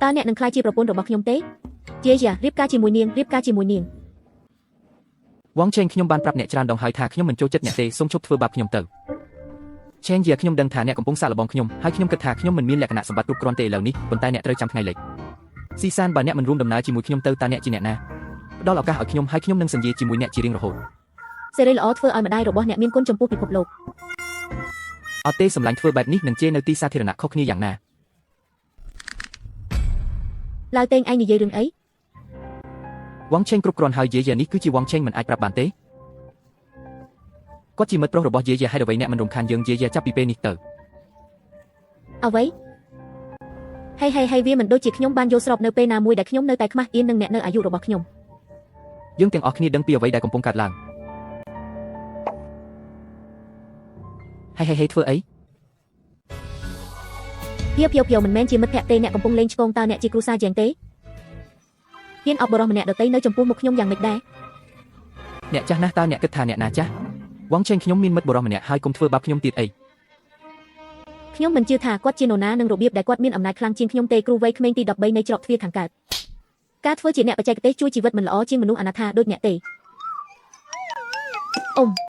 តើអ្នកនឹងខ្លាចជាប្រពន្ធរបស់ខ្ញុំទេជាយ៉ារៀបការជាមួយនាងរៀបការជាមួយនាង វងឆេងខ្ញុំបានប្រាប់អ្នកច្រើនដងហើយថាខ្ញុំមិនចូលចិត្តអ្នកទេសូមជប់ធ្វើបាបខ្ញុំទៅឆេងជាខ្ញុំដឹងថាអ្នកកំពុងសាកល្បងខ្ញុំហើយខ្ញុំគិតថាខ្ញុំមិនមានលក្ខណៈសម្បត្តិគ្រប់គ្រាន់ទេឥឡូវនេះប៉ុន្តែអ្នកត្រូវចាំថ្ងៃលិចស៊ីសានបើអ្នកមិនរួមដំណើរជាមួយខ្ញុំទៅតើអ្នកជាអ្នកណាផ្ដល់ឱកាសឲ្យខ្ញុំហើយខ្ញុំនឹងសន្យាជាមួយអ្នកជារៀងរហូត សេរីល្អធ្វើឲ្យម្ដាយរបស់អ្នកមានគុណចំពោះពិភពលោក អត់ទេសម្លាញ់ធ្វើបែបនេះនឹងជេរនៅទីសាធារណៈខុសគ្នាយ៉ាងណា ឡើយតេងឯងនិយាយរឿងអី វងឆេងគ្រប់គ្រាន់ហើយយាយនេះគឺជាវងឆេងមិនអាចប្រាប់បានទេគាត់ជាមិត្តប្រុសរបស់យាយហើយអ្វីអ្នកមិនរំខានយើងយាយចាប់ពីពេលនេះទៅ អ្វីហើយវាមិនដូចជាខ្ញុំបានយល់ស្របនៅពេលណាមួយដែលខ្ញុំនៅតែខ្មាស់អៀននឹងអ្នកនៅអាយុរបស់ខ្ញុំ យើងទាំងអស់គ្នាដឹងពីអ្វីដែលកំពុងកើតឡើងហើយធ្វើអី ភាពមិនមែនជាមិត្តភក្តិទេអ្នកកំពុងលេងឆ្កងតើអ្នកជាគ្រូសាជាងទេហ៊ានអបបរោះម្នាក់ដទៃនៅចំពោះមុខខ្ញុំយ៉ាងម៉េចដែរ អ្នកចាស់ណាស់តើអ្នកគិតថាអ្នកណាចាស់វងឆេងខ្ញុំមានមិត្តបរិសម្នាក់ហើយកុំធ្វើបាបខ្ញុំទៀតអី ខ្ញុំមិនជឿថាគាត់ជានរណានឹងរបៀបដែលគាត់មានអំណាចខ្លាំងជាងខ្ញុំទេគ្រូវ័យក្មេងទី13នៃច្រកទ្វារខាងកើតការធ្វើជាអ្នកបច្ចេកទេសជួយជីវិតមិនល្អជាងមនុស្សអនាថាដូចអ្នកទេអ៊ំ